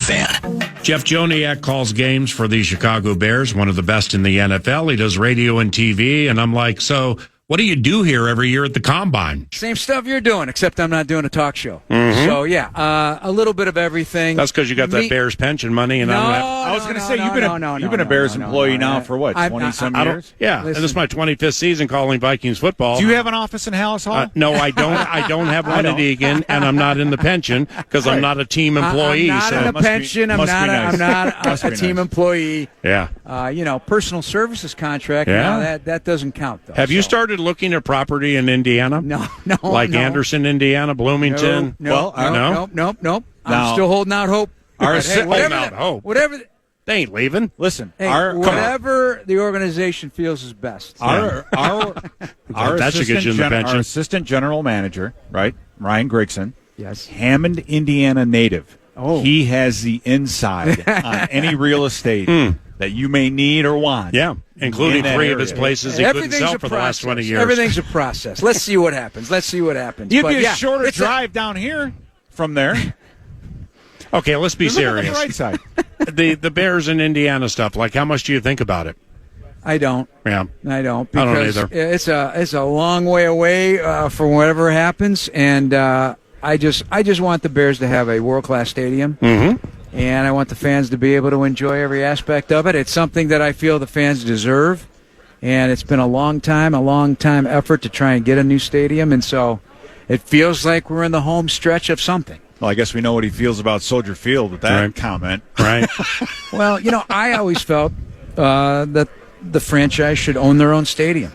KFAN. Jeff Joniak calls games for the Chicago Bears, one of the best in the NFL. He does radio and TV, and I'm like, so what do you do here every year at the Combine? Same stuff you're doing, except I'm not doing a talk show. Mm-hmm. So, yeah, a little bit of everything. That's because you got that Bears pension money. And I was going to say, you've been a Bears employee now for what, 20-some years? Yeah, and this is my 25th season calling Vikings football. Do you have an office in Hallis Hall? No, I don't. I don't have one at Egan, and I'm not in the pension because I'm not a team employee. I'm not in the pension. I'm not a team employee. Yeah. Personal services contract. Yeah. That doesn't count, though. Have you started looking at property in Indiana? No. Like Anderson, Indiana, Bloomington? Nope. I'm still holding out hope. Whatever. They ain't leaving. Listen, whatever the organization feels is best. Our assistant general manager, right, Ryan Grigson, yes, Hammond, Indiana native. Oh. He has the inside on any real estate that you may need or want. Yeah, including 3 of his places he couldn't sell for the last 20 years. Everything's a process. Let's see what happens. It'd be a shorter drive down here from there. Okay, let's be serious. On the right side. the Bears and Indiana stuff, like how much do you think about it? I don't. Yeah. I don't. I don't either. It's a long way away from whatever happens, and I just want the Bears to have a world-class stadium, and I want the fans to be able to enjoy every aspect of it. It's something that I feel the fans deserve, and it's been a long time effort to try and get a new stadium, and so it feels like we're in the home stretch of something. Well, I guess we know what he feels about Soldier Field with that comment. Right. Well, I always felt that the franchise should own their own stadium.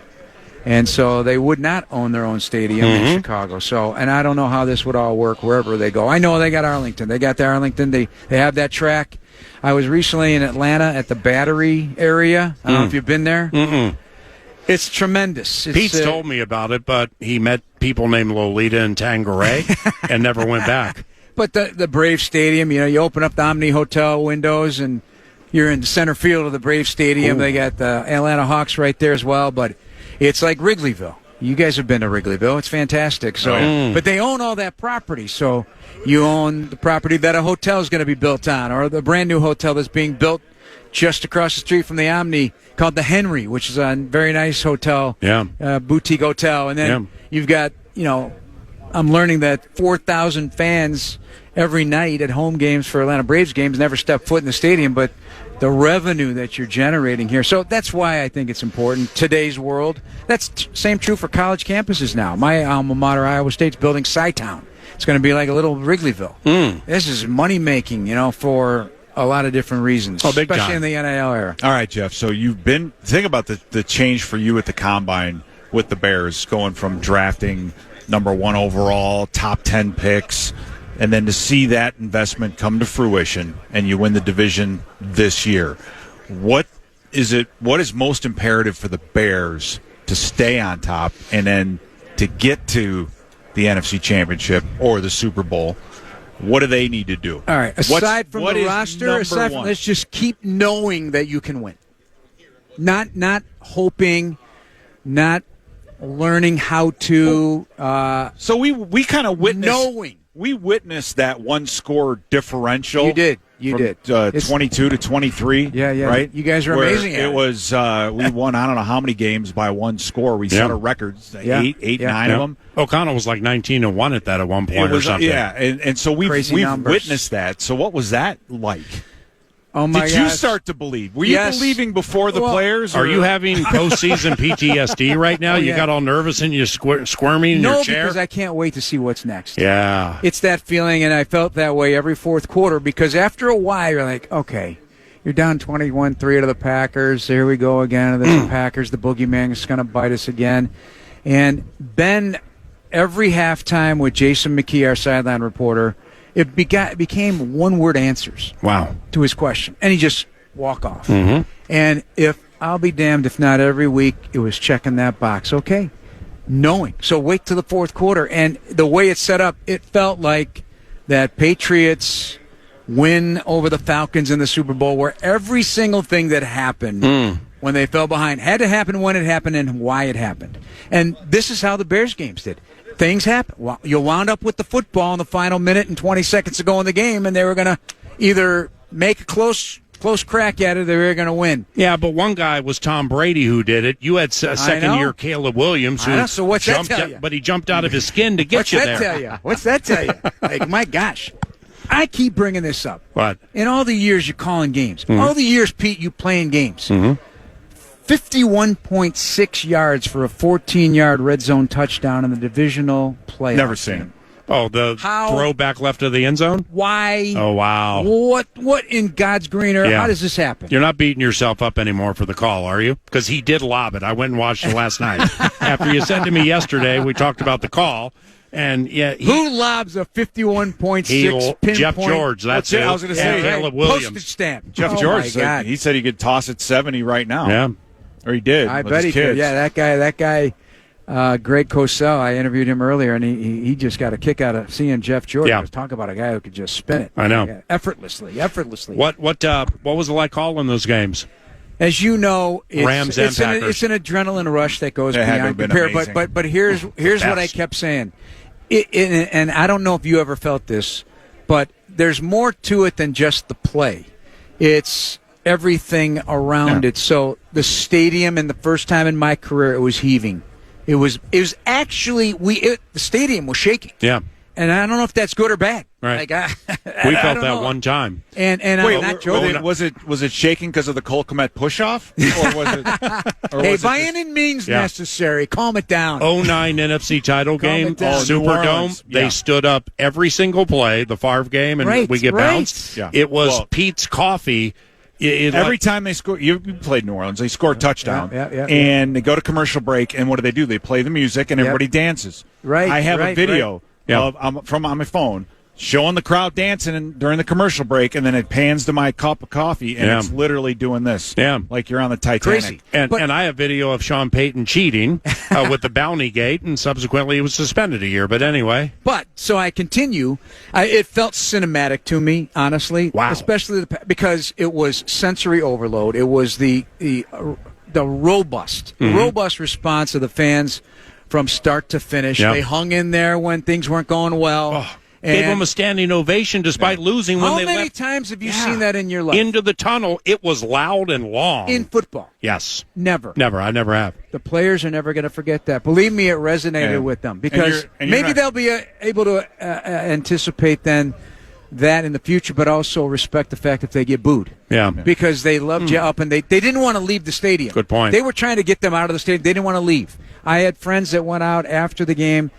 And so they would not own their own stadium in Chicago. So, and I don't know how this would all work wherever they go. I know they got Arlington. They got the Arlington. They have that track. I was recently in Atlanta at the Battery area. I don't know if you've been there. Mm-mm. It's tremendous. Pete's told me about it, but he met people named Lolita and Tanqueray and never went back. But the Brave Stadium, you open up the Omni Hotel windows and you're in the center field of the Brave Stadium. Ooh. They got the Atlanta Hawks right there as well, but it's like Wrigleyville. You guys have been to Wrigleyville. It's fantastic. So, but they own all that property. So you own the property that a hotel is going to be built on, or the brand new hotel that's being built just across the street from the Omni called the Henry, which is a very nice hotel, boutique hotel. And then you've got, I'm learning that 4,000 fans every night at home games for Atlanta Braves games never step foot in the stadium, but the revenue that you're generating here. So that's why I think it's important. Today's world, that's same true for college campuses now. My alma mater, Iowa State's building Chi-Town. It's going to be like a little Wrigleyville. This is money-making, for a lot of different reasons, especially in the NIL era. All right, Jeff, so think about the change for you at the Combine with the Bears, going from drafting number 1 overall, top 10 picks, and then to see that investment come to fruition and you win the division this year. What is most imperative for the Bears to stay on top and then to get to the NFC Championship or the Super Bowl? What do they need to do? All right, aside from the roster, let's just keep knowing that you can win. Not hoping, not learning how to. So we kind of witnessed knowing. We witnessed that one-score differential. You did. 22 to 23. Yeah. Right. You guys are amazing. It was we won I don't know how many games by one score. We set a records, 8, 9 of them. O'Connell was like 19-1 at that at one point or something. Yeah, and so we've witnessed that. So what was that like? Oh my Did you start to believe? Were you believing before the players? Are you having postseason PTSD right now? You got all nervous and you're squirming in your chair? No, because I can't wait to see what's next. Yeah. It's that feeling, and I felt that way every fourth quarter, because after a while you're like, okay, you're down 21-3 to the Packers. Here we go again. The Packers, the boogeyman is going to bite us again. And Ben, every halftime with Jason McKee, our sideline reporter, it became one-word answers. Wow. To his question. And he just walk off. And I'll be damned if not every week it was checking that box. Okay. Knowing. So wait till the fourth quarter. And the way it's set up, it felt like that Patriots win over the Falcons in the Super Bowl, where every single thing that happened when they fell behind had to happen when it happened and why it happened. And this is how the Bears games did. Things happen. Well, you wound up with the football in the final minute and 20 seconds to go in the game, and they were going to either make a close crack at it, they're going to win. Yeah, but one guy was Tom Brady who did it. You had second-year Caleb Williams who so what's jumped that tell you? but he jumped out of his skin to get What's that tell you? What's that tell you? Like, my gosh. I keep bringing this up. What? In all the years you're calling games, Mm-hmm. all the years, Pete, you playing games, 51.6 yards for a 14-yard red zone touchdown in the divisional playoff. Never seen him. Oh, the throw back left of the end zone? Why? Oh, wow. What in God's green earth? Yeah. How does this happen? You're not beating yourself up anymore for the call, are you? Because he did lob it. I went and watched it last night. After you said to me yesterday, we talked about the call. And yeah, who lobs a 51.6 pinpoint? Jeff George. That's it. I was going to say. Caleb Williams. Postage stamp. Jeff George said, he said he could toss it 70 right now. Yeah. Or he did. I with bet his he could. kids. Yeah, that guy, Greg Cosell, I interviewed him earlier, and he just got a kick out of seeing Jeff George. Yeah. I was talking about a guy who could just spin it. I know. Effortlessly. What was it like calling those games? As you know, Rams and Packers. It's an adrenaline rush that goes It had to beyond have been compare. amazing. But here's what I kept saying. And I don't know if you ever felt this, but there's more to it than just the play. It's everything around it. So the stadium, and the first time in my career, it was heaving. It was actually the stadium was shaking. Yeah. And I don't know if that's good or bad. Right. Like, We felt that one time. And Wait, I'm not joking. was it shaking because of the Cole Kmet push-off? Or was it... Or Hey, was by it any means Yeah. necessary, calm it down. 09 NFC title game, it down. New Superdome. Orleans. They Yeah. stood up every single play, the Favre game, and we get bounced. Yeah. It was Well- Pete's Coffee. Every time they score, you played New Orleans, they score a touchdown, Yeah. and they go to commercial break, and what do? They play the music, and everybody dances. Right, I have a right, video Yeah. from on my phone showing the crowd dancing during the commercial break, and then it pans to my cup of coffee, and Yeah. it's literally doing this. Yeah. Like you're on the Titanic. Crazy. And But- I have video of Sean Payton cheating with the bounty gate, and subsequently he was suspended a year. But anyway. But so I continue. It felt cinematic to me, honestly. Wow. Especially because it was sensory overload. It was the robust response of the fans from start to finish. Yep. They hung in there when things weren't going well. Gave him a standing ovation despite losing when How they many left times have you seen that in your life? into the tunnel. It was loud and long. In football? Yes. Never. I never have. The players are never going to forget that. Believe me, it resonated Yeah. with them because And you're maybe not- they'll be able to anticipate then that in the future, but also respect the fact that they get booed. Yeah. Because they loved you up, and they didn't want to leave the stadium. Good point. They were trying to get them out of the stadium. They didn't want to leave. I had friends that went out after the game.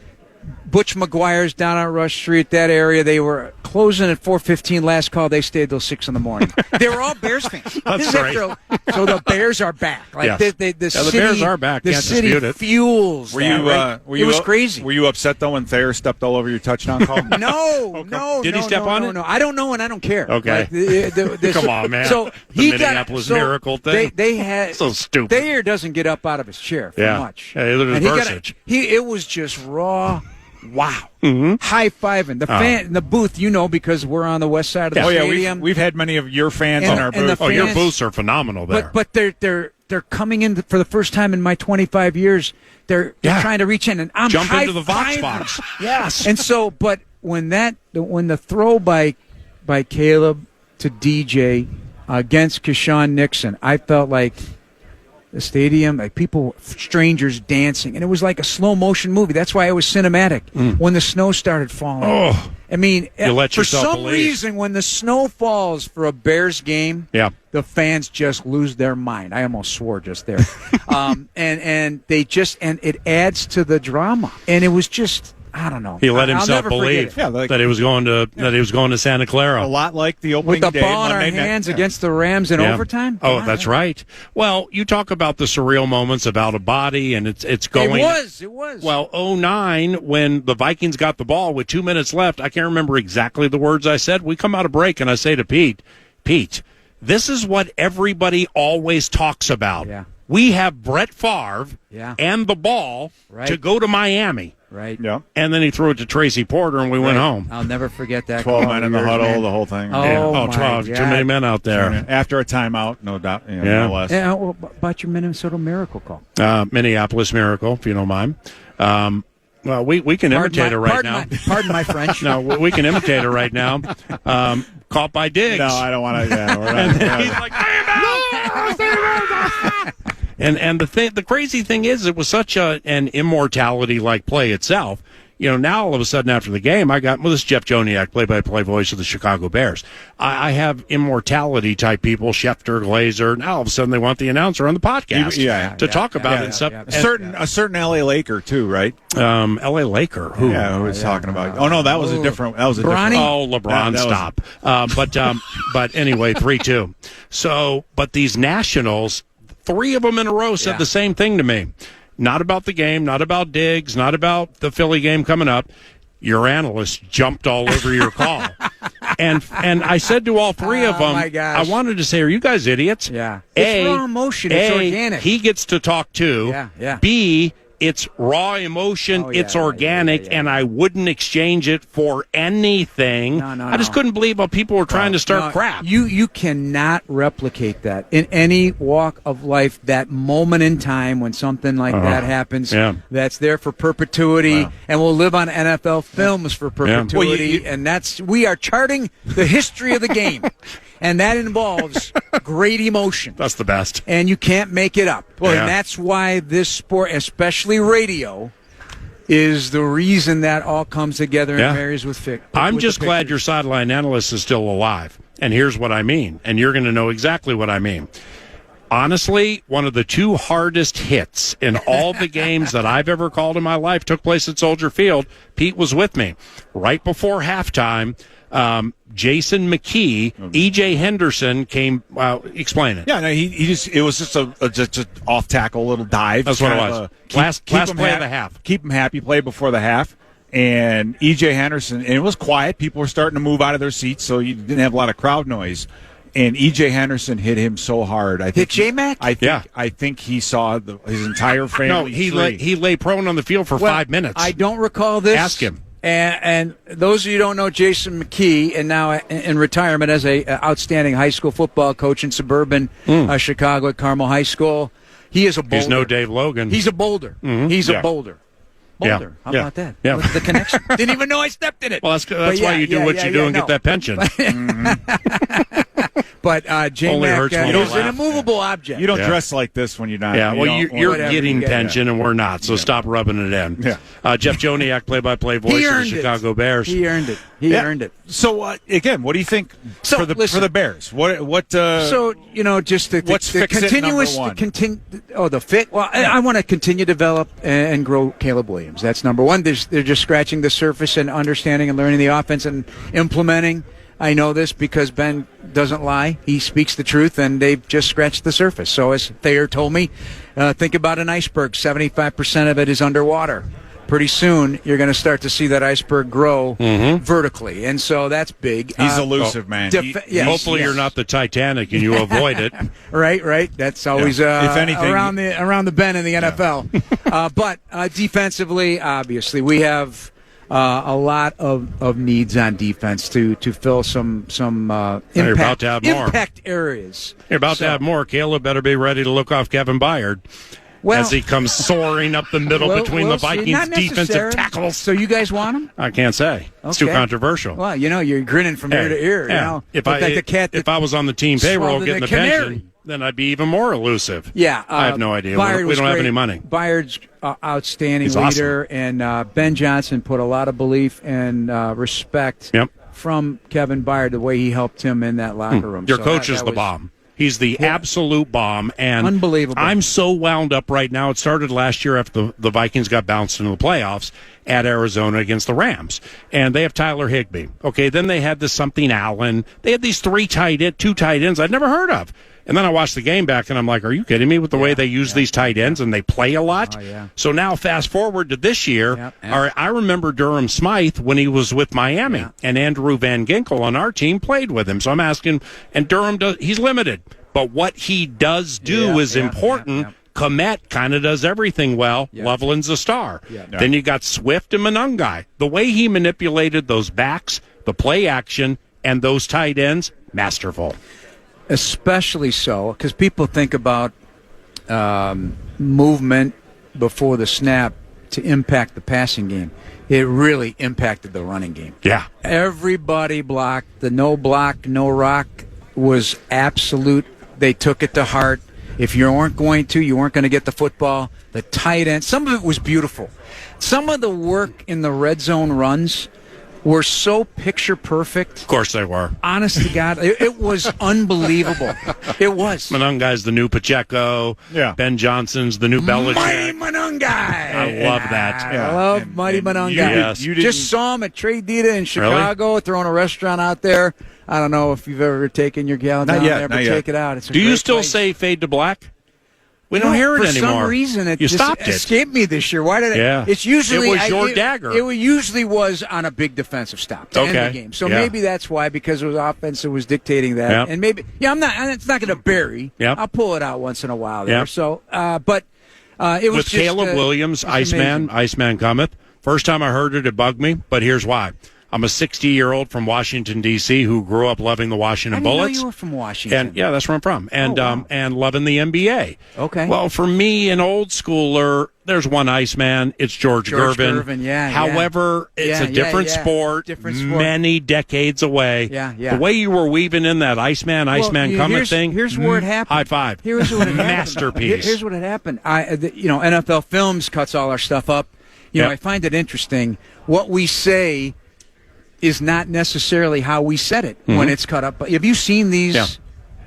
Butch McGuire's down on Rush Street, that area. They were closing at 4:15. Last call, they stayed till 6 in the morning. They were all Bears fans. That's This is right. so the Bears are back. Like Yes. the Yeah, the city, Bears are back. The Can't city dispute it. fuels. Were that, you? right? Were you? It was crazy. Were you upset though when Thayer stepped all over your touchdown call? No. Did he step on it? No, I don't know, and I don't care. Okay. Come on, man. So The he Minneapolis Miracle thing. They had So stupid. Thayer doesn't get up out of his chair for Yeah. much. Yeah, either does And Bursic. it was just raw. Wow. High fiving the Oh. fan in the booth. Because we're on the west side of the Oh yeah, stadium. we've had many of your fans And- in our and the booth. Oh, your fans- booths are phenomenal there. But they're coming in for the first time in my 25 years. They're trying to reach in, and I'm Jump into the Vox high-fiving. box. Yes. And so, but when the throw by Caleb to DJ against Keshawn Nixon, I felt like the stadium, like people, strangers dancing, and it was like a slow motion movie. That's why it was cinematic. When the snow started falling, Oh. I mean, You let for yourself some believe. reason, when the snow falls for a Bears game, Yeah. the fans just lose their mind. I almost swore just there, and it adds to the drama, and it was just. I don't know. He let I'll himself never forget believe it. that he was going to Santa Clara. A lot like the opening With the day ball in our Monday night. hands Yeah. against the Rams in Yeah. overtime. Oh, that's right. Well, you talk about the surreal moments of out of body, and it's going. It was. Well, 09, when the Vikings got the ball with 2 minutes left, I can't remember exactly the words I said. We come out of break, and I say to Pete, this is what everybody always talks about. Yeah. We have Brett Favre Yeah. and the ball Right. to go to Miami. Right. Yeah. And then he threw it to Tracy Porter, and we went home. I'll never forget that. 12 call men in the of yours, huddle, man. the whole thing. Oh, Yeah. my 12. Too God. many men out there. After a timeout, no doubt. Yeah. No less. Yeah, well, about your Minnesota Miracle call. Minneapolis Miracle, if you don't mind. Well, we can imitate her right now. Pardon my French. No, we can imitate her right now. Caught by Diggs. No, I don't want to. And he's like, and the crazy thing is, it was such an immortality-like play itself. Now all of a sudden after the game, this is Jeff Joniak, play-by-play voice of the Chicago Bears. I have immortality-type people, Schefter, Glazer. Now all of a sudden they want the announcer on the podcast to talk about it. A certain LA Laker too, right? LA Laker. Who? Yeah, who was talking about? Oh no, that was a different. That was a different. Oh, LeBron, stop. But anyway, 3-2. So, but these Nationals, 3 of them in a row said the same thing to me. Not about the game, not about Diggs, not about the Philly game coming up. Your analyst jumped all over your call. And I said to all 3 of them, my gosh. I wanted to say, are you guys idiots? Yeah. It's raw emotion. It's organic. He gets to talk too. Yeah. B, it's raw emotion. It's organic, and I wouldn't exchange it for anything. No, I just couldn't believe how people were trying to start crap. You cannot replicate that in any walk of life. That moment in time when something like that happens, that's there for perpetuity, and will live on NFL films for perpetuity. Well, and we are charting the history of the game. And that involves great emotion. That's the best. And you can't make it up. Well, and that's why this sport, especially radio, is the reason that all comes together and marries with fic. I'm just glad your sideline analyst is still alive. And here's what I mean. And you're going to know exactly what I mean. Honestly, one of the 2 hardest hits in all the games that I've ever called in my life took place at Soldier Field. Pete was with me. Right before halftime, Jason McKee, E.J. Henderson came. Explain it. Yeah, no, it was just a off tackle little dive. That's what it was. Last play of the half. Keep him happy. Play before the half. And E.J. Henderson, and it was quiet. People were starting to move out of their seats, so you didn't have a lot of crowd noise. And E.J. Henderson hit him so hard. I think J-Mac? I think he saw his entire family. No, he lay prone on the field for 5 minutes. I don't recall this. Ask him. And those of you who don't know Jason McKee, and now in retirement as a outstanding high school football coach in suburban Chicago at Carmel High School, he is a boulder. He's no Dave Logan. He's a boulder. Mm-hmm. He's a boulder. Boulder. How about that? Yeah. What's the connection? Didn't even know I stepped in it. Well, that's why you do what you do and get that pension. But J-Mac is an immovable object. You don't dress like this when you're not. Yeah, well, you're getting pension and we're not, so stop rubbing it in. Yeah. Jeff Joniak, play-by-play voice of the Chicago Bears. He earned it. He earned it. So, again, what do you think for the Bears? Just the continuous... the fit? Well, I want to continue to develop and grow Caleb Williams. That's number one. They're just scratching the surface and understanding and learning the offense and implementing. I know this because Ben doesn't lie. He speaks the truth, and they've just scratched the surface. So as Thayer told me, think about an iceberg. 75% of it is underwater. Pretty soon, you're going to start to see that iceberg grow vertically, and so that's big. He's elusive, man. Hopefully, you're not the Titanic and you avoid it. Right. That's always if anything, around the bend in the NFL. But defensively, obviously, we have a lot of needs on defense to fill some impact areas. You're about to have more. Caleb better be ready to look off Kevin Byard. As he comes soaring up the middle between the Vikings' defensive tackles. So you guys want him? I can't say. It's too controversial. Well, you're grinning from ear to ear. Yeah. If I was on the team payroll getting the pension, then I'd be even more elusive. Yeah. I have no idea. We don't have any money. Byard's outstanding leader, and Ben Johnson put a lot of belief and respect from Kevin Byard, the way he helped him in that locker room. Your coach is the bomb. He's the absolute bomb, and unbelievable. I'm so wound up right now. It started last year after the Vikings got bounced into the playoffs at Arizona against the Rams, and they have Tyler Higbee. Okay, then they had this something Allen. They had these two tight ends I'd never heard of. And then I watched the game back, and I'm like, are you kidding me with the way they use these tight ends, and they play a lot? So now fast forward to this year. I remember Durham Smythe when he was with Miami, and Andrew Van Ginkel on our team played with him. So I'm asking, and Durham, he's limited. But what he does do is important. Komet kind of does everything well. Loveland's a star. Then you got Swift and Monungai. The way he manipulated those backs, the play action, and those tight ends, masterful. Especially so, because people think about movement before the snap to impact the passing game, it really impacted the running game. Yeah. Everybody blocked. The no block, no rock was absolute. They took it to heart. If you weren't going to, you weren't going to get the football. The tight end, some of it was beautiful. Some of the work in the red zone runs were so picture perfect. Of course they were. Honest to God, it was unbelievable. It was. Monungai's the new Pacheco. Yeah. Ben Johnson's the new Belichick. Mighty Monungai. I love that. I love Mighty Monungai. Yes. Just saw him at Trade Dita in Chicago, throwing a restaurant out there. I don't know if you've ever taken your gal down there, but take it out. It's a Do you great still place. say fade to black? We don't hear it for anymore. For some reason, it you just stopped it. escaped me this year. Why did it? Yeah. It's usually it was your dagger. It usually was on a big defensive stop to end the game. So maybe that's why, because it was offense, it was dictating that. Yep. And maybe, I'm not. It's not going to bury. Yep. I'll pull it out once in a while there. Yep. So, but it was with just, Caleb Williams, Iceman cometh. First time I heard it, it bugged me. But here's why. I'm a 60-year-old from Washington, D.C., who grew up loving the Washington Bullets. I didn't know you were from Washington. And, yeah, that's where I'm from. And wow. And loving the NBA. Okay. Well, for me, an old schooler, there's one Iceman. It's George Gervin. Yeah. However, it's a different sport, many decades away. Yeah. The way you were weaving in that Iceman coming thing. Here's where it happened. High five. Here's what it happened. Masterpiece. Here's what had happened. NFL Films cuts all our stuff up. I find it interesting. What we say is not necessarily how we said it when it's cut up. But have you seen these? Yeah.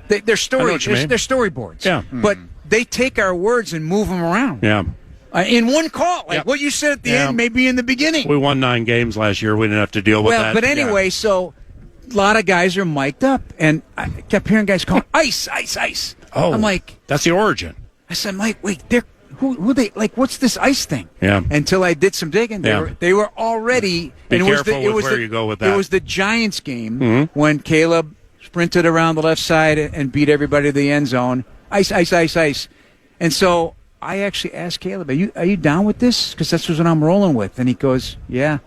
They're stories. They're storyboards. Yeah. But they take our words and move them around. Yeah. In one call, what you said at the end may be in the beginning. We won 9 games last year. We didn't have to deal with that. But anyway, so a lot of guys are mic'd up, and I kept hearing guys calling ice. Oh, I'm like, that's the origin. I said, Mike, wait, they're. Who they like? What's this ice thing? Yeah. Until I did some digging, they were already. Be careful with where you go with that. It was the Giants game when Caleb sprinted around the left side and beat everybody to the end zone. Ice. And so I actually asked Caleb, "Are you down with this? Because that's what I'm rolling with." And he goes, "Yeah."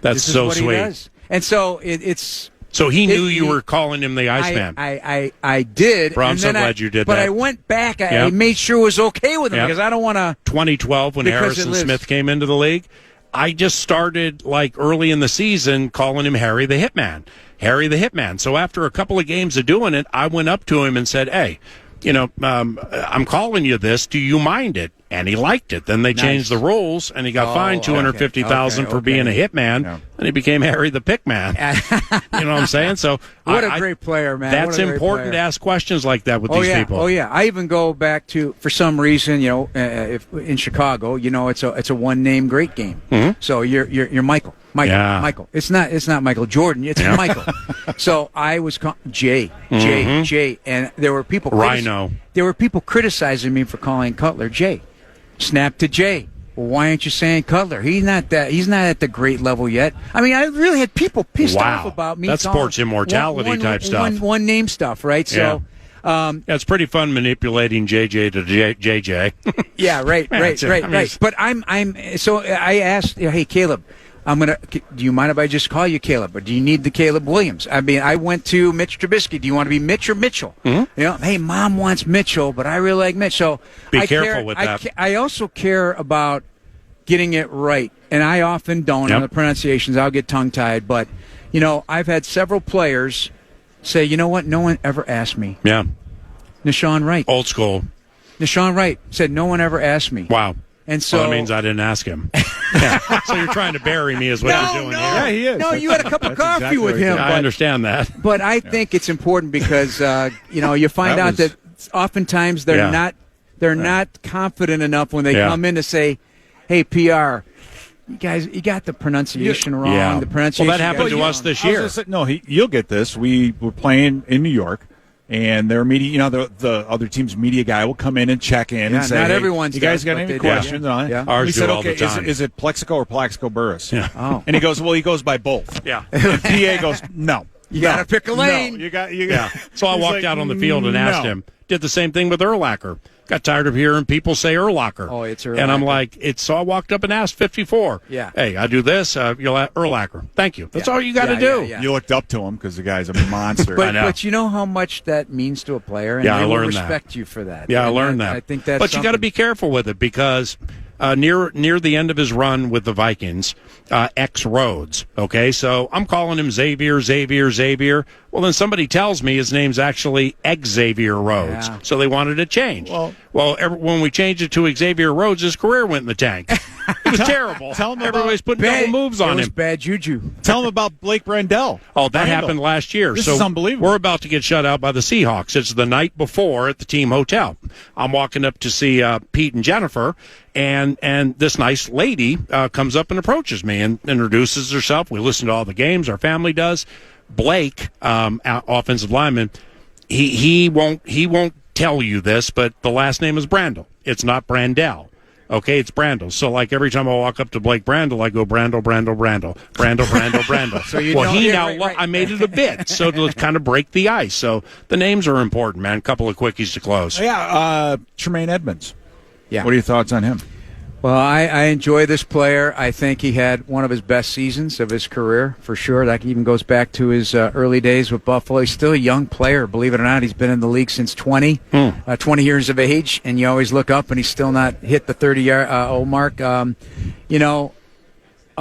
That's so sweet. He does. And so it's. So he knew you were calling him the Iceman. I did. Bro, I'm so glad you did but that. But I went back. I made sure it was okay with him because I don't want to. 2012, when Harrison Smith came into the league, I just started early in the season calling him Harry the Hitman. Harry the Hitman. So after a couple of games of doing it, I went up to him and said, "Hey, I'm calling you this. Do you mind it?" And he liked it. Then they changed the rules, and he got fined $250,000 for being a hitman, and he became Harry the Pickman. You know what I'm saying? So what a great player, man! That's important to ask questions like that with these people. Oh yeah, I even go back to, for some reason, if in Chicago, it's a one name great game. Mm-hmm. So you're Michael. Michael. It's not Michael Jordan. It's Michael. So I was Jay, and there were people. Rhino. There were people criticizing me for calling Cutler Jay. Snap to Jay. Well, why aren't you saying Cutler? He's not at the great level yet. I mean, I really had people pissed off about me. That's sports immortality type stuff. One name stuff, right? So. It's pretty fun manipulating JJ to JJ. Yeah, right. But so I asked, hey, Caleb, do you mind if I just call you Caleb, or do you need the Caleb Williams? I mean, I went to Mitch Trubisky. Do you want to be Mitch or Mitchell? Mm-hmm. Hey, Mom wants Mitchell, but I really like Mitch. So be careful with that. I also care about getting it right, and I often don't on the pronunciations. I'll get tongue-tied, but I've had several players say, you know what? No one ever asked me. Yeah. Nishan Wright. Old school. Nishan Wright said, no one ever asked me. Wow. And so that means I didn't ask him. So you're trying to bury me is what you're doing here. Yeah, he is. No, you had a cup of coffee with him. I understand that. But I think it's important because, you find out that oftentimes they're not confident enough when they come in to say, hey, PR, you guys, you got the pronunciation wrong. Yeah. The pronunciation. Well, that happened to us this year. You'll get this. We were playing in New York, and their media, the other team's media guy will come in and check in and say, not everyone's you guys got any questions? Yeah. Ours we said, all the time. Is it Plexico or Plaxico Burris? Yeah. Oh. And he goes, well, he goes by both. Yeah. And PA goes, no. You got to pick a lane. No, you got. So I walked out on the field and asked him. Did the same thing with Urlacher. Got tired of hearing people say Urlacher. Oh, it's Urlacher. And I'm like, so I walked up and asked 54. Yeah. Hey, I do this. You'll Urlacher. Thank you. That's all you got to do. Yeah. You looked up to him because the guy's a monster. But you know how much that means to a player, and I they will learned respect you for that. Yeah, I learned that. I think that's. But you got to be careful with it because near the end of his run with the Vikings, X Rhodes. Okay, so I'm calling him Xavier. Well, then somebody tells me his name's actually Xavier Rhodes. Yeah. So they wanted to change. Well, when we changed it to Xavier Rhodes, his career went in the tank. It was terrible. Everybody's putting double moves on him. It was him. bad juju. Tell him about Blake Brandel. Oh, that happened last year. This is unbelievable. We're about to get shut out by the Seahawks. It's the night before at the team hotel. I'm walking up to see Pete and Jennifer, and this nice lady comes up and approaches me and introduces herself. We listen to all the games. Our family does. Blake, offensive lineman, he won't tell you this, but the last name is Brandel. It's not Brandel. Okay, it's Brandel. So, like, every time I walk up to Blake Brandel, I go, Brandel. So you well, know, I made it a bit, so to kind of break the ice. So the names are important, man. A couple of quickies to close. Yeah, Tremaine Edmonds. Yeah. What are your thoughts on him? Well, I enjoy this player. I think he had one of his best seasons of his career, for sure. That even goes back to his early days with Buffalo. He's still a young player, believe it or not. He's been in the league since 20 years of age, and you always look up, and he's still not hit the 30-year-old mark. A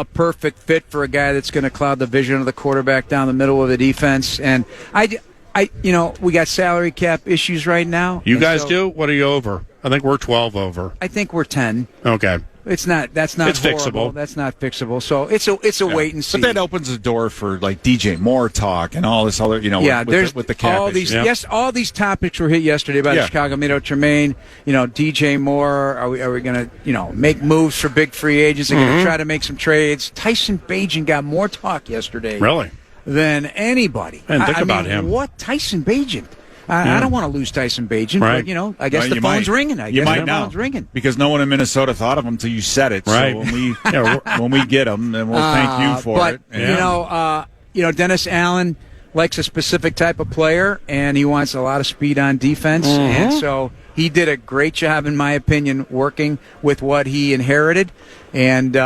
perfect fit for a guy that's going to cloud the vision of the quarterback down the middle of the defense. And we got salary cap issues right now. You guys do? What are you over? I think we're 12 over. I think we're 10. Okay. That's not it's horrible. fixable. That's not fixable. So it's a wait and see. But that opens the door for like DJ Moore talk and all this other, with the cap all issues. these all these topics were hit yesterday by the Chicago Meadow Tremaine. DJ Moore. Are we going to make moves for big free agents? They're going to try to make some trades. Tyson Bagent got more talk yesterday. Really? Than anybody. And think about him. What Tyson Bagent? I don't want to lose Tyson Bagent, right. But I guess the phone's ringing. You might now, phone's ringing because no one in Minnesota thought of him until you said it. Right. So when we get him, then we'll thank you for it. Dennis Allen likes a specific type of player, and he wants a lot of speed on defense, and so he did a great job, in my opinion, working with what he inherited, and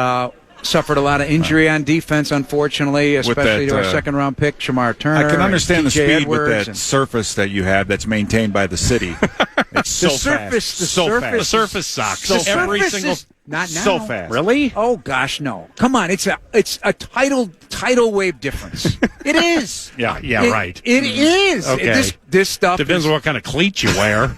suffered a lot of injury on defense, unfortunately, especially to our second-round pick, Shamar Turner. I can understand the speed Edwards with that surface that you have that's maintained by the city. It's so fast. The surface sucks. Not now. So fast. Really? Oh gosh, no! Come on, it's a tidal wave difference. It is. Right. It is. Okay. This stuff depends on what kind of cleats you wear.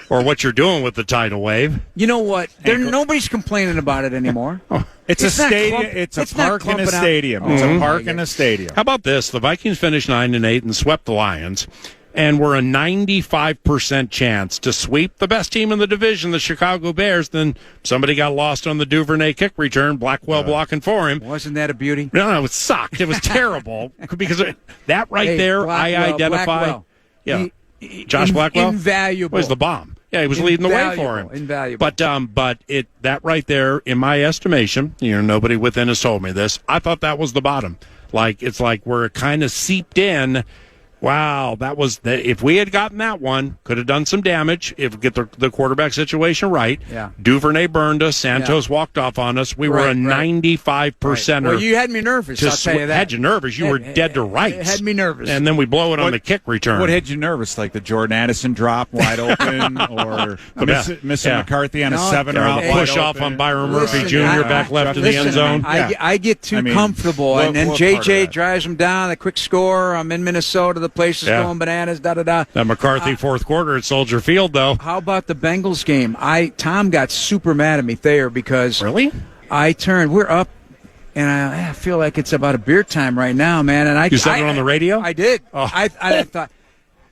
Or what you're doing with the tidal wave. You know what? Nobody's complaining about it anymore. It's a stadium. It's a park in a stadium. It's a park in a stadium. How about this? The Vikings finished 9-8 and swept the Lions, and we're a 95% chance to sweep the best team in the division, the Chicago Bears. Then somebody got lost on the Duvernay kick return, Blackwell blocking for him. Wasn't that a beauty? No, it sucked. It was terrible because that right there, I identify. Blackwell. Yeah, Josh Blackwell, invaluable. Was the bomb. Yeah, he was leading the way for him. Invaluable. But that right there, in my estimation, nobody within has told me this. I thought that was the bottom. It's like we're kind of seeped in. Wow, if we had gotten that one, could have done some damage if we get the quarterback situation right. Yeah. Duvernay burned us. Santos walked off on us. We were a 95%er. Well, you had me nervous, I'll tell you that. Had you nervous. You were dead to rights. It had me nervous. And then we blow it on the kick return. What had you nervous? Like the Jordan Addison drop wide open or missing McCarthy on a 7-route wide push open? Off on Byron Murphy Jr. back left of the end zone. I get too comfortable, and then JJ drives him down, the quick score. I'm in Minnesota, the place is going bananas, da-da-da. That McCarthy fourth quarter at Soldier Field, though. How about the Bengals game? Tom got super mad at me there because really? I turned. We're up, and I feel like it's about a beer time right now, man. And you said it on the radio? I did. Oh. I thought.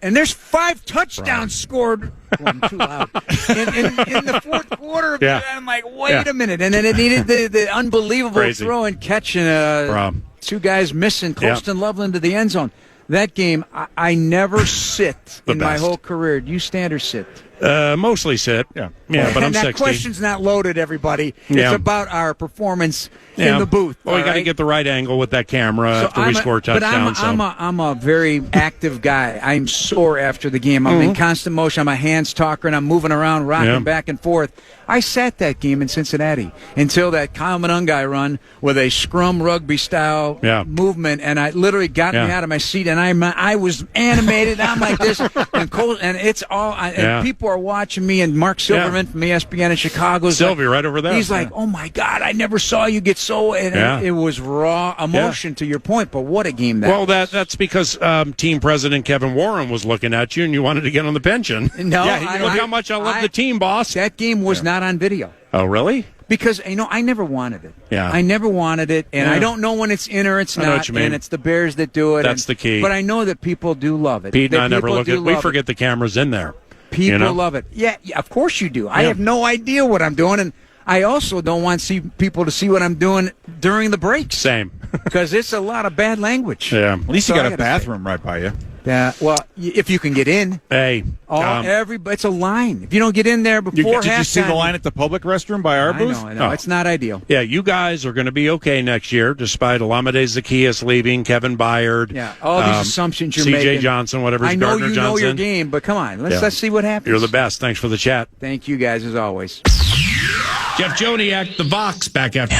And there's 5 touchdowns scored. Well, I'm too loud. In the fourth quarter, I'm like, wait a minute. And then it needed the unbelievable throw and catch, and 2 guys missing, Colston Loveland to the end zone. That game, I never sit in my whole career. Do you stand or sit? Mostly sit. Yeah, but I'm 60. That question's not loaded, everybody. It's about our performance in the booth. Well, you got to get the right angle with that camera after we score a touchdown. But I'm a very active guy. I'm sore after the game. I'm in constant motion. I'm a hands talker, and I'm moving around, rocking back and forth. I sat that game in Cincinnati until that Kyle Monungai run with a scrum rugby-style movement, and I literally got me out of my seat, and I was animated. I'm like this, and it's all. And people people are watching me, and Mark Silverman from ESPN in Chicago. Sylvie, right over there. He's like, oh, my God, I never saw you get so... And it was raw emotion to your point, but what a game that was. That's because team president Kevin Warren was looking at you, and you wanted to get on the pension. No, look how much I love the team, boss. That game was not on video. Oh, really? Because, I never wanted it. Yeah. I never wanted it, and I don't know when it's in or it's I know not, what you mean. and it's the Bears that do it. That's the key. But I know that people do love it. Pete and I never look at it. We forget the camera's in there. People love it. Yeah, of course you do. I have no idea what I'm doing, and I also don't want people to see what I'm doing during the breaks. Same. Because it's a lot of bad language. Yeah. At least you got a bathroom right by you. Well, if you can get in. Hey. It's a line. If you don't get in there before halftime. Did you see the line at the public restroom by our booth? I know. It's not ideal. Yeah, you guys are going to be okay next year, despite Olamide Zaccheaus leaving, Kevin Byard. Yeah, all these assumptions you're making. C.J. Johnson, whatever. I know Gardner you Johnson. know your game, but come on. Let's see what happens. You're the best. Thanks for the chat. Thank you, guys, as always. Jeff Joniak, the Vox, back after.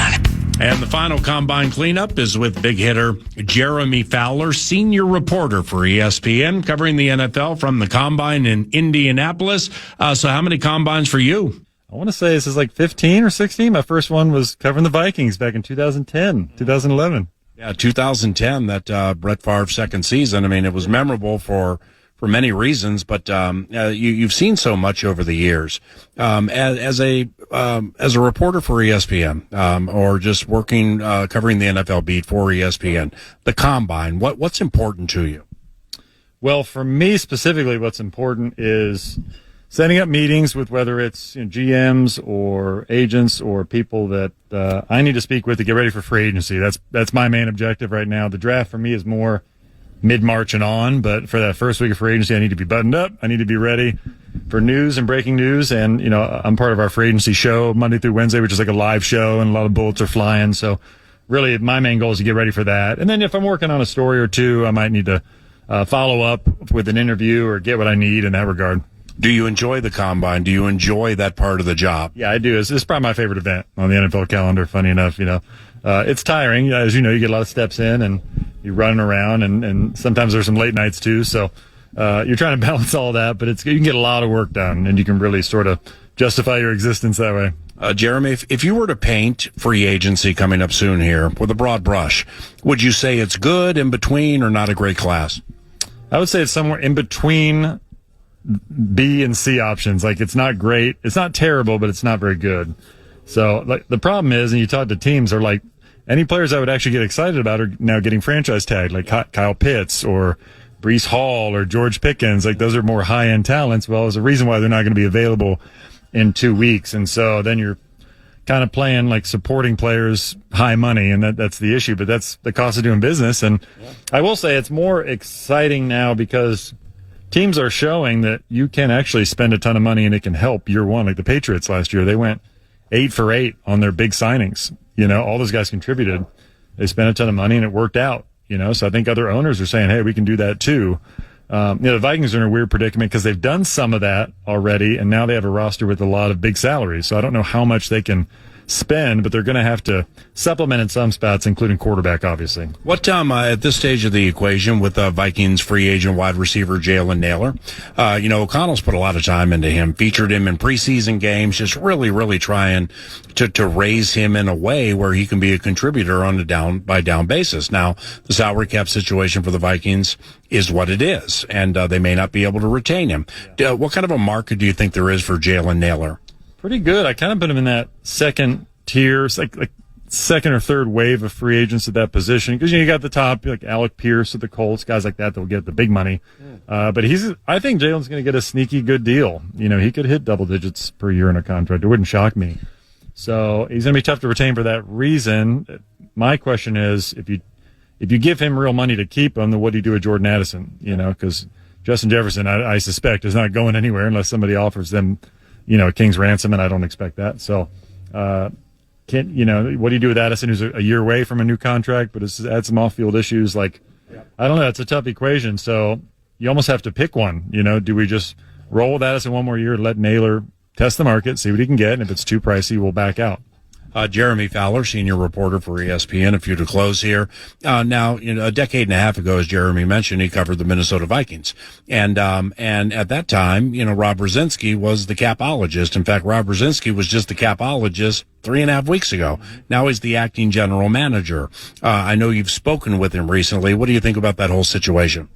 And the final combine cleanup is with big hitter Jeremy Fowler, senior reporter for ESPN, covering the NFL from the combine in Indianapolis. So how many combines for you? I want to say this is like 15 or 16. My first one was covering the Vikings back in 2010, 2011. Yeah, 2010, that Brett Favre's second season. I mean, it was memorable for many reasons, but you've seen so much over the years. As a reporter for ESPN, or just working covering the NFL beat for ESPN, the combine, what's important to you? Well, for me specifically, what's important is setting up meetings with whether it's GMs or agents or people that I need to speak with to get ready for free agency. That's my main objective right now. The draft for me is more mid-March and on, but for that first week of free agency, I need to be buttoned up. I need to be ready for news and breaking news. And, I'm part of our free agency show Monday through Wednesday, which is like a live show, and a lot of bullets are flying. So really my main goal is to get ready for that. And then if I'm working on a story or two, I might need to follow up with an interview or get what I need in that regard. Do you enjoy the combine? Do you enjoy that part of the job? Yeah, I do. It's probably my favorite event on the NFL calendar, funny enough. It's tiring. As you know, you get a lot of steps in and you run around, and sometimes there's some late nights too. So you're trying to balance all that, but you can get a lot of work done, and you can really sort of justify your existence that way. Jeremy, if you were to paint free agency coming up soon here with a broad brush, would you say it's good, in between, or not a great class? I would say it's somewhere in between B and C options. Like, it's not great. It's not terrible, but it's not very good. So, like, the problem is, and you talk to teams, are like, any players I would actually get excited about are now getting franchise tagged, like Kyle Pitts or Breece Hall or George Pickens. Like, those are more high-end talents. Well, there's a reason why they're not going to be available in 2 weeks. And so then you're kind of playing like supporting players high money, and that's the issue. But that's the cost of doing business. And I will say it's more exciting now because teams are showing that you can actually spend a ton of money and it can help year one. Like the Patriots last year, they went 8 for 8 on their big signings. All those guys contributed. They spent a ton of money and it worked out. So I think other owners are saying, hey, we can do that too. The Vikings are in a weird predicament because they've done some of that already, and now they have a roster with a lot of big salaries. So I don't know how much they can spend, but they're going to have to supplement in some spots, including quarterback, obviously. What at this stage of the equation with Vikings free agent wide receiver Jalen Nailor, O'Connell's put a lot of time into him, featured him in preseason games, just really trying to raise him in a way where he can be a contributor on a down basis. Now, the salary cap situation for the Vikings is what it is, and they may not be able to retain him. What kind of a market do you think there is for Jalen Nailor? Pretty good. I kind of put him in that second tier, like second or third wave of free agents at that position. Because you got the top, like Alec Pierce at the Colts, guys like that will get the big money. But I think Jalen's going to get a sneaky good deal. He could hit double digits per year in a contract. It wouldn't shock me. So he's going to be tough to retain for that reason. My question is, if you give him real money to keep him, then what do you do with Jordan Addison? Because Justin Jefferson, I suspect, is not going anywhere unless somebody offers them a king's ransom, and I don't expect that. So, what do you do with Addison, who's a year away from a new contract, but has had some off-field issues? I don't know. It's a tough equation. So you almost have to pick one. Do we just roll with Addison one more year, let Nailor test the market, see what he can get, and if it's too pricey, we'll back out. Jeremy Fowler, senior reporter for ESPN. A few to close here. Now, a decade and a half ago, as Jeremy mentioned, he covered the Minnesota Vikings. And at that time, Rob Brzezinski was the capologist. In fact, Rob Brzezinski was just the capologist 3.5 weeks ago. Now he's the acting general manager. I know you've spoken with him recently. What do you think about that whole situation?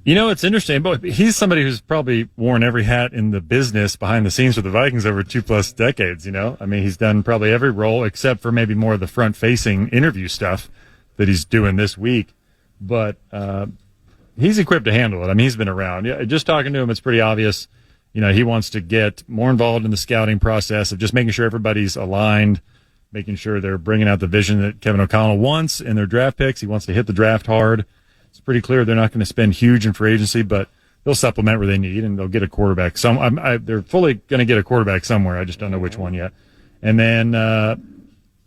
It's interesting, but he's somebody who's probably worn every hat in the business behind the scenes with the Vikings over 2+ decades, I mean, he's done probably every role except for maybe more of the front-facing interview stuff that he's doing this week. But he's equipped to handle it. I mean, he's been around. Yeah, just talking to him, it's pretty obvious, he wants to get more involved in the scouting process of just making sure everybody's aligned, making sure they're bringing out the vision that Kevin O'Connell wants in their draft picks. He wants to hit the draft hard. It's pretty clear they're not going to spend huge in free agency, but they'll supplement where they need, and they'll get a quarterback. They're fully going to get a quarterback somewhere. I just don't know which one yet. And then,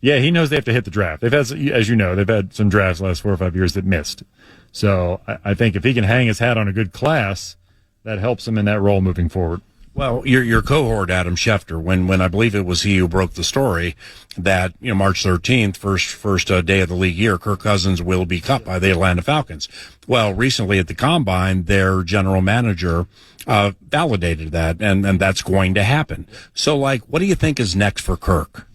he knows they have to hit the draft. They've had, as you know, they've had some drafts the last 4 or 5 years that missed. So I think if he can hang his hat on a good class, that helps him in that role moving forward. Well, your cohort, Adam Schefter, when I believe it was he who broke the story that, March 13th, first day of the league year, Kirk Cousins will be cut by the Atlanta Falcons. Well, recently at the Combine, their general manager validated that, and that's going to happen. So, what do you think is next for Kirk?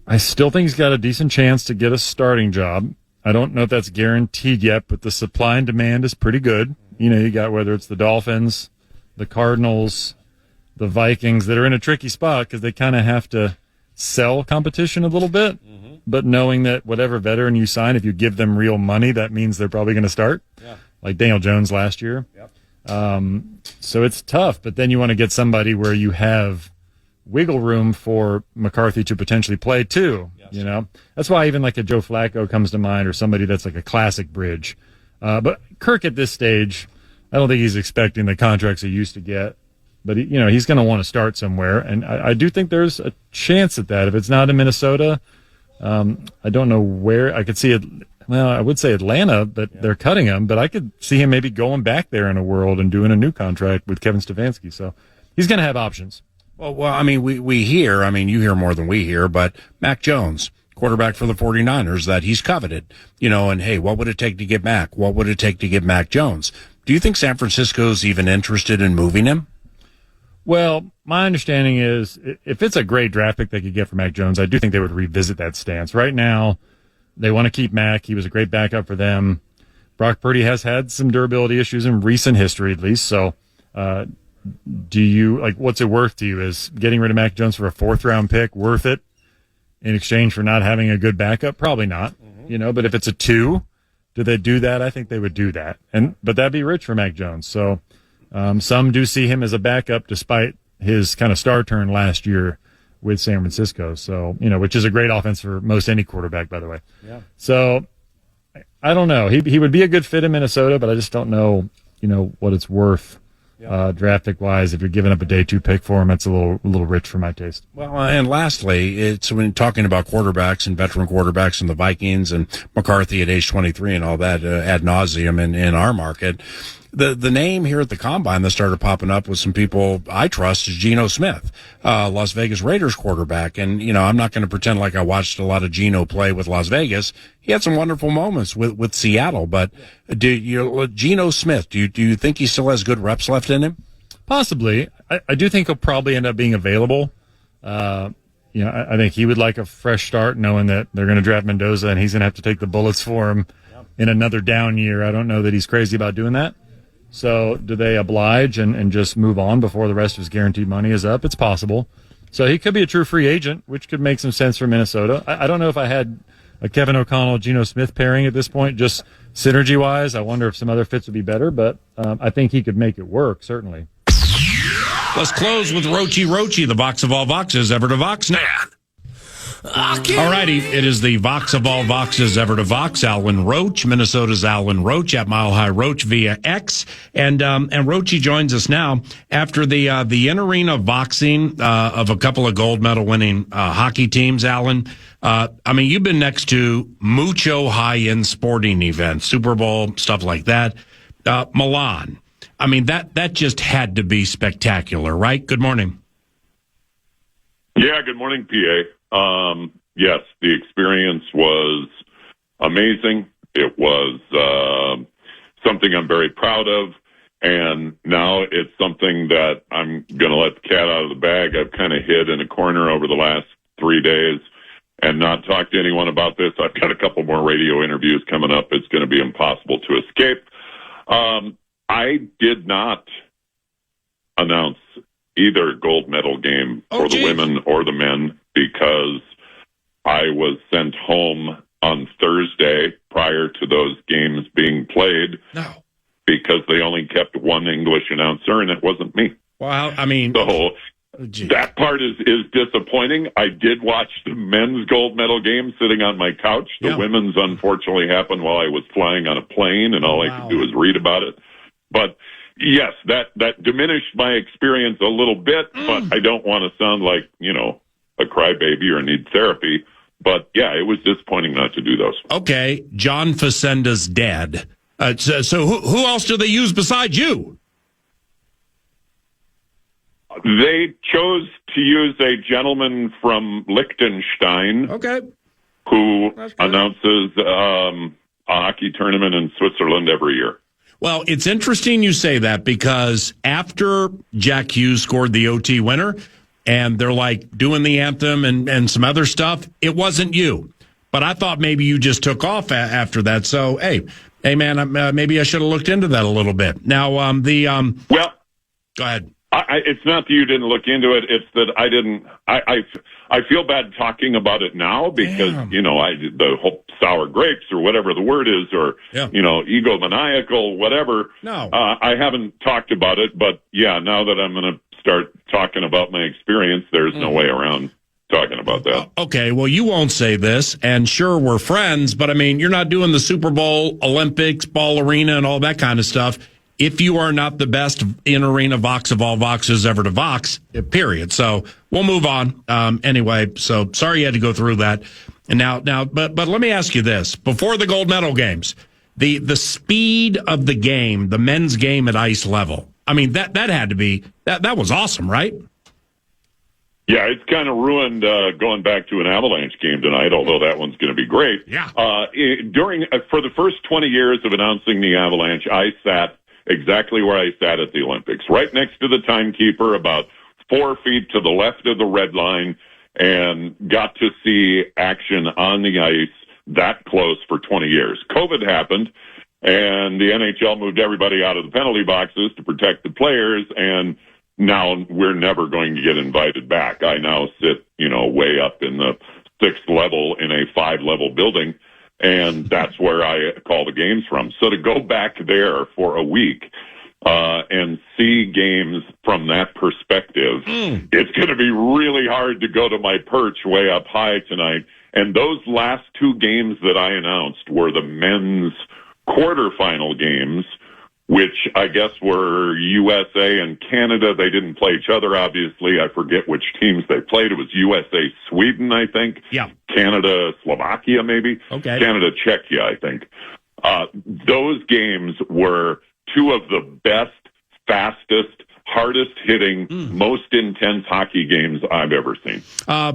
I still think he's got a decent chance to get a starting job. I don't know if that's guaranteed yet, but the supply and demand is pretty good. You got whether it's the Dolphins, the Cardinals, the Vikings that are in a tricky spot because they kind of have to sell competition a little bit, but knowing that whatever veteran you sign, if you give them real money, that means they're probably going to start, like Daniel Jones last year. So it's tough, but then you want to get somebody where you have wiggle room for McCarthy to potentially play too. That's why even like a Joe Flacco comes to mind, or somebody that's like a classic bridge. But Kirk at this stage, I don't think he's expecting the contracts he used to get, but he's going to want to start somewhere, and I do think there's a chance at that. If it's not in Minnesota, I don't know where. I could see it. Well, I would say Atlanta, but they're cutting him. But I could see him maybe going back there in a world and doing a new contract with Kevin Stefanski. So he's going to have options. Well, I mean, we hear. I mean, you hear more than we hear, but Mac Jones, quarterback for the 49ers, that he's coveted. And hey, what would it take to get Mac? What would it take to get Mac Jones? Do you think San Francisco's even interested in moving him? Well, my understanding is if it's a great draft pick they could get for Mac Jones, I do think they would revisit that stance. Right now, they want to keep Mac. He was a great backup for them. Brock Purdy has had some durability issues in recent history, at least. So, what's it worth to you? Is getting rid of Mac Jones for a 4th-round pick worth it in exchange for not having a good backup? Probably not. But if it's a 2, do they do that? I think they would do that. But that'd be rich for Mac Jones. So some do see him as a backup despite his kind of star turn last year with San Francisco. So, which is a great offense for most any quarterback, by the way. Yeah. So I don't know. He would be a good fit in Minnesota, but I just don't know, what it's worth. Draft pick wise, if you're giving up a day 2 pick for him, it's a little rich for my taste. Well, and lastly, it's when talking about quarterbacks and veteran quarterbacks and the Vikings and McCarthy at age 23 and all that ad nauseum in our market. The name here at the Combine that started popping up with some people I trust is Geno Smith, Las Vegas Raiders quarterback. And, I'm not going to pretend like I watched a lot of Geno play with Las Vegas. He had some wonderful moments with Seattle. But Geno Smith, do you think he still has good reps left in him? Possibly. I do think he'll probably end up being available. I think he would like a fresh start knowing that they're going to draft Mendoza and he's going to have to take the bullets for him in another down year. I don't know that he's crazy about doing that. So do they oblige and just move on before the rest of his guaranteed money is up? It's possible. So he could be a true free agent, which could make some sense for Minnesota. I don't know if I had a Kevin O'Connell, Geno Smith pairing at this point, just synergy-wise. I wonder if some other fits would be better, but I think he could make it work, certainly. Let's close with Roachy, the Vox of all Voxes, ever to Vox now. All righty, it is the Vox of all Voxes, ever to Vox, Alan Roach, Minnesota's Alan Roach at Mile High Roach via X, and Roachy joins us now after the in-arena voxing of a couple of gold medal winning hockey teams. Alan, you've been next to mucho high-end sporting events, Super Bowl, stuff like that. Milan, that just had to be spectacular, right? Good morning. Yeah, good morning, PA. Yes, the experience was amazing. It was something I'm very proud of, and now it's something that I'm going to let the cat out of the bag. I've kind of hid in a corner over the last 3 days and not talked to anyone about this. I've got a couple more radio interviews coming up. It's going to be impossible to escape. I did not announce either gold medal game for the women or the men because I was sent home on Thursday prior to those games being played. No. Because they only kept one English announcer, and it wasn't me. Well, I mean... So that part is disappointing. I did watch the men's gold medal game sitting on my couch. The women's, unfortunately, happened while I was flying on a plane, and all I could do was read about it. But, yes, that diminished my experience a little bit, but I don't want to sound like, a crybaby or need therapy. But, yeah, it was disappointing not to do those. Okay, John Facenda's dead. So who else do they use besides you? They chose to use a gentleman from Liechtenstein who announces a hockey tournament in Switzerland every year. Well, it's interesting you say that because after Jack Hughes scored the OT winner and they're like doing the anthem and some other stuff, it wasn't you. But I thought maybe you just took off after that. So, hey, man, maybe I should have looked into that a little bit. Now, well, go ahead. It's not that you didn't look into it. It's that I didn't. I feel bad talking about it now because the whole sour grapes or whatever the word is, or egomaniacal, whatever. No, I haven't talked about it, but yeah, now that I'm going to start talking about my experience, there's no way around talking about that. Okay, well, you won't say this, and sure, we're friends, but I mean, you're not doing the Super Bowl, Olympics, Ball Arena, and all that kind of stuff if you are not the best in-arena Vox of all Voxes ever to Vox, period. So we'll move on. Anyway, so sorry you had to go through that. And now, but let me ask you this. Before the gold medal games, the speed of the game, the men's game at ice level, I mean, that had to be, that was awesome, right? Yeah, it's kind of ruined going back to an Avalanche game tonight, although that one's going to be great. Yeah. For the first 20 years of announcing the Avalanche, I sat exactly where I sat at the Olympics, right next to the timekeeper, about 4 feet to the left of the red line, and got to see action on the ice that close for 20 years. COVID happened, and the NHL moved everybody out of the penalty boxes to protect the players, and now we're never going to get invited back. I now sit, way up in the 6th level in a 5-level building, and that's where I call the games from. So to go back there for a week and see games from that perspective, it's going to be really hard to go to my perch way up high tonight. And those last 2 games that I announced were the men's quarterfinal games, which I guess were USA and Canada. They didn't play each other, obviously. I forget which teams they played. It was USA, Sweden, I think. Yeah. Canada, Slovakia, maybe. Okay. Canada, Czechia, I think. Those games were 2 of the best, fastest, hardest-hitting, most intense hockey games I've ever seen.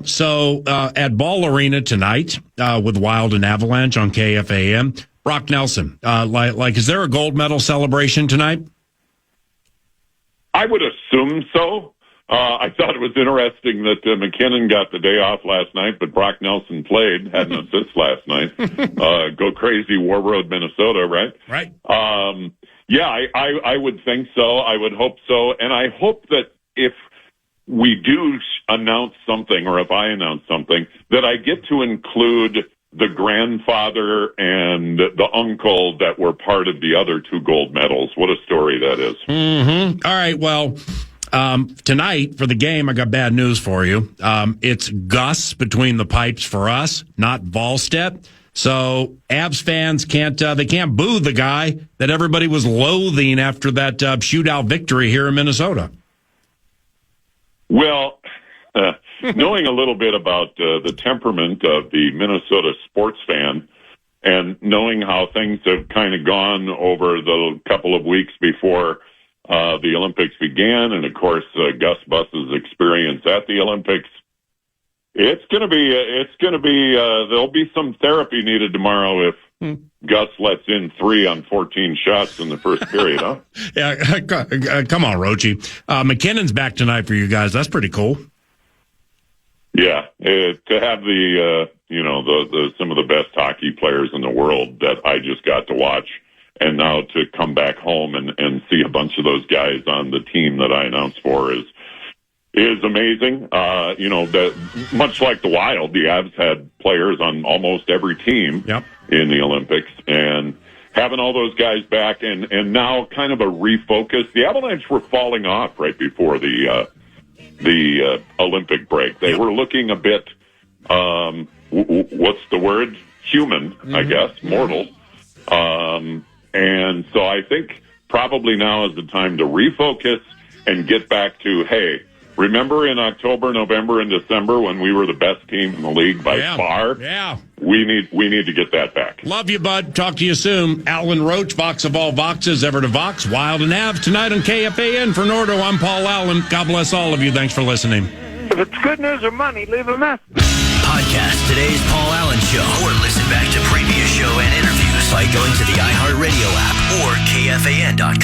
So at Ball Arena tonight with Wild and Avalanche on KFAN, Brock Nelson, is there a gold medal celebration tonight? I would assume so. I thought it was interesting that McKinnon got the day off last night, but Brock Nelson played, had an assist last night. Go crazy, War Road, Minnesota, right? Right. Yeah, I would think so. I would hope so. And I hope that if we do announce something, or if I announce something, that I get to include the grandfather and the uncle that were part of the other 2 gold medals. What a story that is. Mm-hmm. All right, well, tonight for the game, I got bad news for you. It's Gus between the pipes for us, not Volstead. So Avs fans can't boo the guy that everybody was loathing after that shootout victory here in Minnesota. Well, knowing a little bit about the temperament of the Minnesota sports fan, and knowing how things have kind of gone over the couple of weeks before the Olympics began, and of course Gus Bus's experience at the Olympics, It's going to be, there'll be some therapy needed tomorrow if Gus lets in 3 on 14 shots in the first period, huh? Yeah, come on, Roachy. McKinnon's back tonight for you guys. That's pretty cool. Yeah, to have the some of the best hockey players in the world that I just got to watch, and now to come back home and see a bunch of those guys on the team that I announced for is amazing. That much like the Wild, the Avs had players on almost every team in the Olympics, and having all those guys back and now kind of a refocus. The Avalanche were falling off right before the Olympic break. They were looking a bit, what's the word? Human, I guess, mortal. And so I think probably now is the time to refocus and get back to, hey, remember in October, November, and December when we were the best team in the league by far? Yeah. We need to get that back. Love you, bud. Talk to you soon. Alan Roach, Vox of all Voxes, ever to Vox, Wild and Av, tonight on KFAN. For Nordo, I'm Paul Allen. God bless all of you. Thanks for listening. If it's good news or money, leave a message. Podcast today's Paul Allen Show, or listen back to previous show and interviews by going to the iHeartRadio app or KFAN.com.